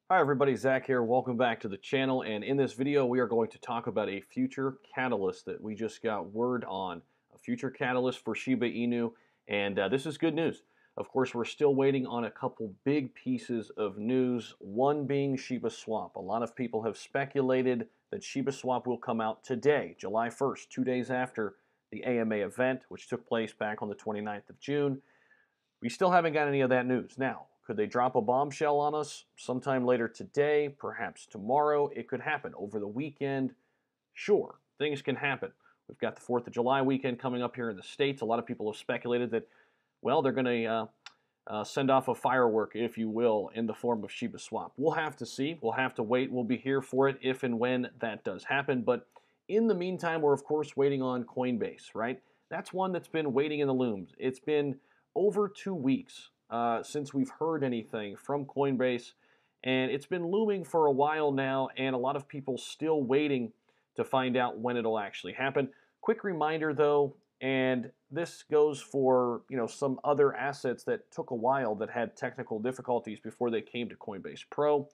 Hi everybody, Zach here. Welcome back to the channel, and in this video we are going to talk about a future catalyst that we just got word on. A future catalyst for Shiba Inu, and this is good news. Of course, we're still waiting on a couple big pieces of news, one being Shiba Swap. A lot of people have speculated that Shiba Swap will come out today, July 1st, 2 days after the AMA event, which took place back on the 29th of June. We still haven't got any of that news. Now, could they drop a bombshell on us sometime later today, perhaps tomorrow? It could happen over the weekend. Sure, things can happen. We've got the 4th of July weekend coming up here in the States. A lot of people have speculated that, well, they're going to send off a firework, if you will, in the form of Shiba Swap. We'll have to see. We'll have to wait. We'll be here for it if and when that does happen. But in the meantime, we're, of course, waiting on Coinbase, right? That's one that's been waiting in the looms. It's been over 2 weeks since we've heard anything from Coinbase, and it's been looming for a while now, and a lot of people still waiting to find out when it'll actually happen. Quick reminder though, and this goes for some other assets that took a while that had technical difficulties before they came to Coinbase Pro.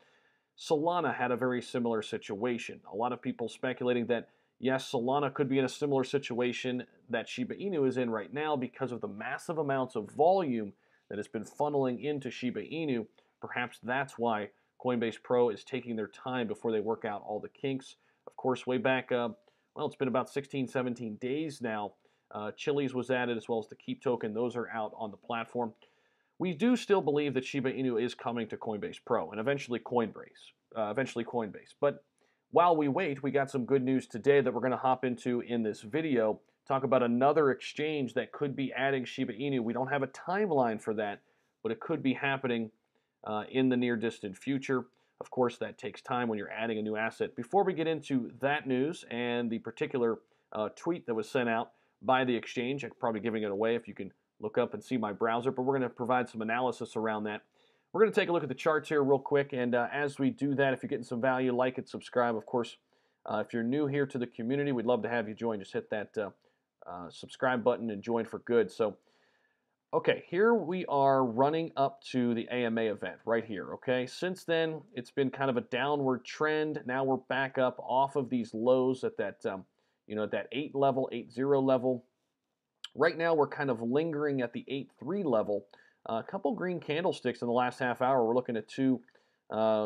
Solana had a very similar situation. A lot of people speculating that yes, Solana could be in a similar situation that Shiba Inu is in right now because of the massive amounts of volume that has been funneling into Shiba Inu. Perhaps that's why Coinbase Pro is taking their time before they work out all the kinks. Of course, way back, well, it's been about 16, 17 days now. Chiliz was added as well as the Keep token. Those are out on the platform. We do still believe that Shiba Inu is coming to Coinbase Pro and eventually Coinbase. But while we wait, we got some good news today that we're going to hop into in this video. Talk about another exchange that could be adding Shiba Inu. We don't have a timeline for that, but it could be happening in the near distant future. Of course, that takes time when you're adding a new asset. Before we get into that news and the particular tweet that was sent out by the exchange, I'm probably giving it away if you can look up and see my browser, but we're going to provide some analysis around that. We're going to take a look at the charts here real quick, and as we do that, if you're getting some value, like and subscribe. Of course, if you're new here to the community, we'd love to have you join. Just hit that subscribe button and join for good. So, okay, here we are running up to the AMA event right here, okay? Since then, it's been kind of a downward trend. Now we're back up off of these lows at that, that 8 level, 8.0 level. Right now, we're kind of lingering at the 8.3 level. A couple green candlesticks in the last half hour. We're looking at two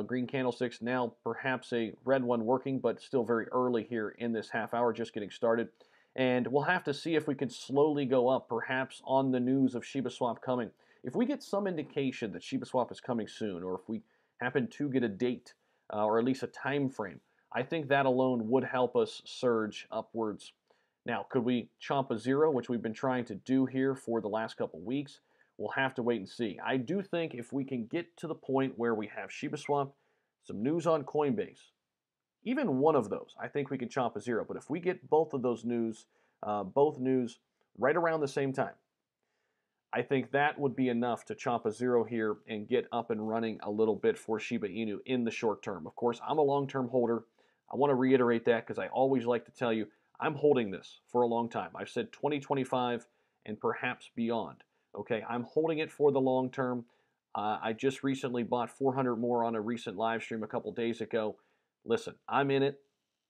green candlesticks now, perhaps a red one working, but still very early here in this half hour, just getting started. And we'll have to see if we can slowly go up, perhaps on the news of Shiba Swap coming. If we get some indication that Shiba Swap is coming soon, or if we happen to get a date, or at least a time frame, I think that alone would help us surge upwards. Now, could we chomp a zero, which we've been trying to do here for the last couple weeks? We'll have to wait and see. I do think if we can get to the point where we have Shiba Swap, some news on Coinbase, even one of those, I think we can chomp a zero. But if we get both of those news, both news right around the same time, I think that would be enough to chomp a zero here and get up and running a little bit for Shiba Inu in the short term. Of course, I'm a long-term holder. I want to reiterate that because I always like to tell you I'm holding this for a long time. I've said 2025 and perhaps beyond. Okay, I'm holding it for the long term. I just recently bought 400 more on a recent live stream a couple days ago. Listen, I'm in it.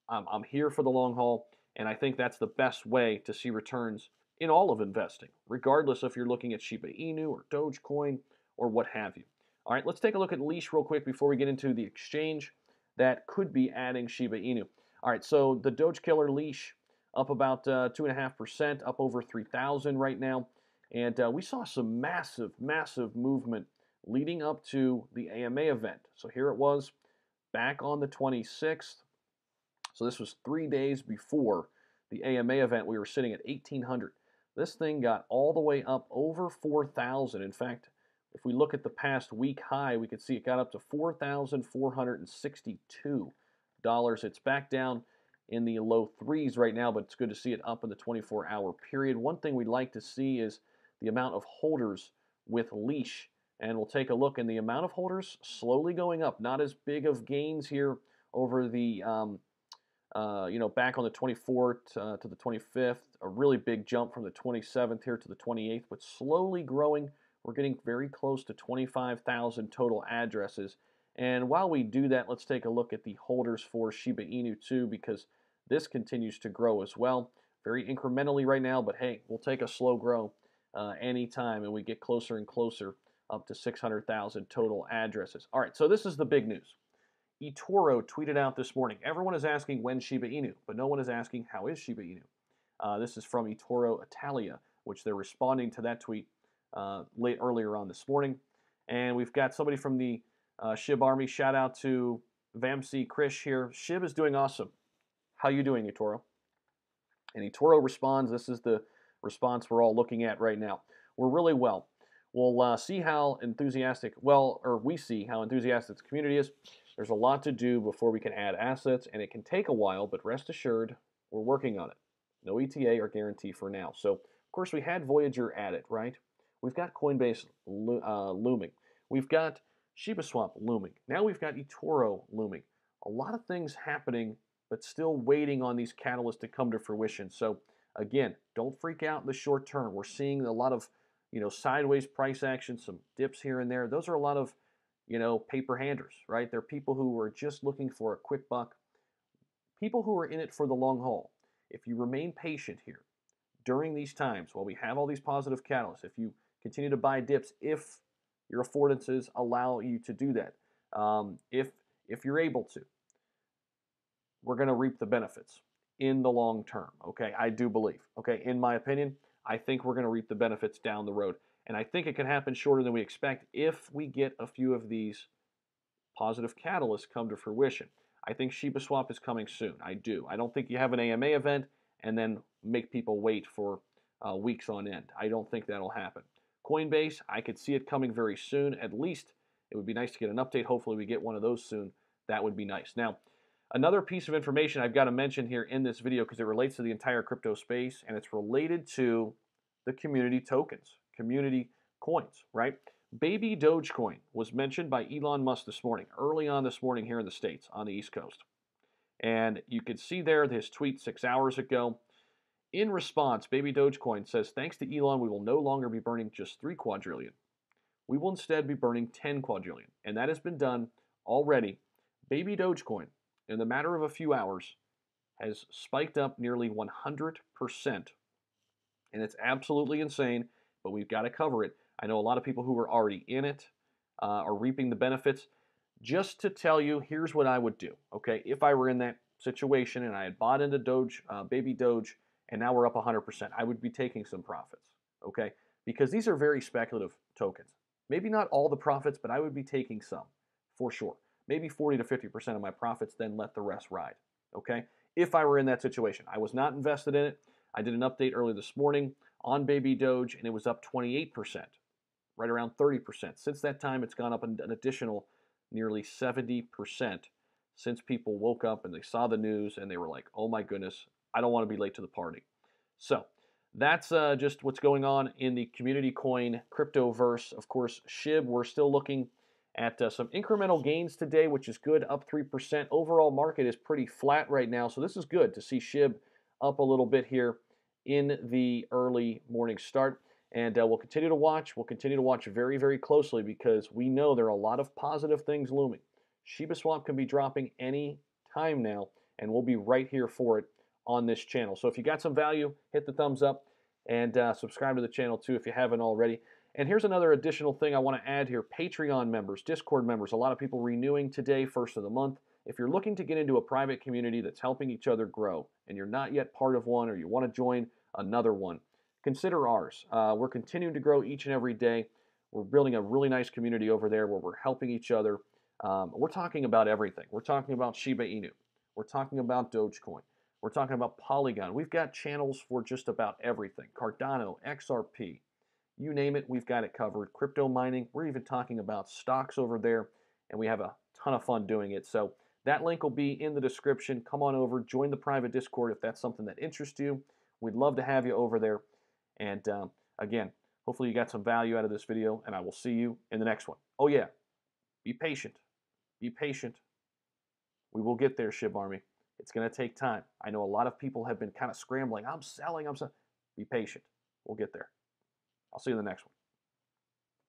I'm here for the long haul, and I think that's the best way to see returns in all of investing, regardless if you're looking at Shiba Inu or Dogecoin or what have you. All right, let's take a look at Leash real quick before we get into the exchange that could be adding Shiba Inu. All right, so the Doge Killer Leash up about 2.5%, up over 3,000 right now. And we saw some massive, massive movement leading up to the AMA event. So here it was back on the 26th. So this was 3 days before the AMA event. We were sitting at 1,800. This thing got all the way up over 4,000. In fact, if we look at the past week high, we could see it got up to $4,462. It's back down in the low threes right now, but it's good to see it up in the 24-hour period. One thing we'd like to see is the amount of holders with Leash, and we'll take a look, and the amount of holders slowly going up. Not as big of gains here over the back on the 24th to the 25th, a really big jump from the 27th here to the 28th, but slowly growing. We're getting very close to 25,000 total addresses, And while we do that, let's take a look at the holders for Shiba Inu too, because this continues to grow as well. Very incrementally right now, but hey, we'll take a slow grow anytime, and we get closer and closer up to 600,000 total addresses. All right, so this is the big news. Etoro tweeted out this morning. Everyone is asking when Shiba Inu, but no one is asking how is Shiba Inu. This is from Etoro Italia, which they're responding to that tweet earlier on this morning. And we've got somebody from the Shib Army. Shout out to Vamsi Krish here. Shib is doing awesome. How you doing, Etoro? And Etoro responds. This is the response we're all looking at right now. We're really well. We'll see how enthusiastic, we see how enthusiastic the community is. There's a lot to do before we can add assets, and it can take a while, but rest assured, we're working on it. No ETA or guarantee for now. So, of course, we had Voyager added, right? We've got Coinbase looming. We've got ShibaSwap looming. Now we've got Etoro looming. A lot of things happening, but still waiting on these catalysts to come to fruition. So, again, don't freak out in the short term. We're seeing a lot of, sideways price action, some dips here and there. Those are a lot of, paper handers, right? They're people who are just looking for a quick buck. People who are in it for the long haul. If you remain patient here during these times, while we have all these positive catalysts, if you continue to buy dips, if your affordances allow you to do that, if you're able to, we're going to reap the benefits in the long term. Okay, I do believe. Okay, in my opinion, I think we're going to reap the benefits down the road, and I think it can happen shorter than we expect if we get a few of these positive catalysts come to fruition. I think ShibaSwap is coming soon. I do. I don't think you have an AMA event and then make people wait for weeks on end. I don't think that'll happen. Coinbase, I could see it coming very soon. At least it would be nice to get an update. Hopefully we get one of those soon. That would be nice. Now, another piece of information I've got to mention here in this video because it relates to the entire crypto space, and it's related to the community tokens, community coins, right? Baby Dogecoin was mentioned by Elon Musk this morning, early on this morning here in the States on the East Coast. And you can see there his tweet 6 hours ago. In response, Baby Dogecoin says, thanks to Elon, we will no longer be burning just 3 quadrillion. We will instead be burning 10 quadrillion. And that has been done already. Baby Dogecoin, in the matter of a few hours, has spiked up nearly 100%. And it's absolutely insane, but we've got to cover it. I know a lot of people who are already in it are reaping the benefits. Just to tell you, here's what I would do, okay? If I were in that situation and I had bought into Doge, Baby Doge, and now we're up 100%, I would be taking some profits, okay? Because these are very speculative tokens. Maybe not all the profits, but I would be taking some, for sure. Maybe 40 to 50% of my profits, then let the rest ride, okay? If I were in that situation. I was not invested in it. I did an update early this morning on Baby Doge, and it was up 28%, right around 30%. Since that time, it's gone up an additional nearly 70% since people woke up and they saw the news and they were like, oh my goodness, I don't want to be late to the party. So that's just what's going on in the community coin cryptoverse. Of course, SHIB, we're still looking at some incremental gains today, which is good, up 3%. Overall market is pretty flat right now, so this is good to see SHIB up a little bit here in the early morning start. And we'll continue to watch. We'll continue to watch very, very closely because we know there are a lot of positive things looming. ShibaSwap can be dropping any time now, and we'll be right here for it on this channel. So if you got some value, hit the thumbs up and subscribe to the channel too if you haven't already. And here's another additional thing I want to add here. Patreon members, Discord members, a lot of people renewing today, first of the month. If you're looking to get into a private community that's helping each other grow and you're not yet part of one or you want to join another one, consider ours. We're continuing to grow each and every day. We're building a really nice community over there where we're helping each other. We're talking about everything. We're talking about Shiba Inu. We're talking about Dogecoin. We're talking about Polygon. We've got channels for just about everything. Cardano, XRP, you name it, we've got it covered. Crypto mining, we're even talking about stocks over there, and we have a ton of fun doing it. So that link will be in the description. Come on over, join the private Discord if that's something that interests you. We'd love to have you over there. And again, hopefully you got some value out of this video, and I will see you in the next one. Oh yeah, be patient. Be patient. We will get there, SHIB Army. It's going to take time. I know a lot of people have been kind of scrambling. I'm selling. Be patient. We'll get there. I'll see you in the next one.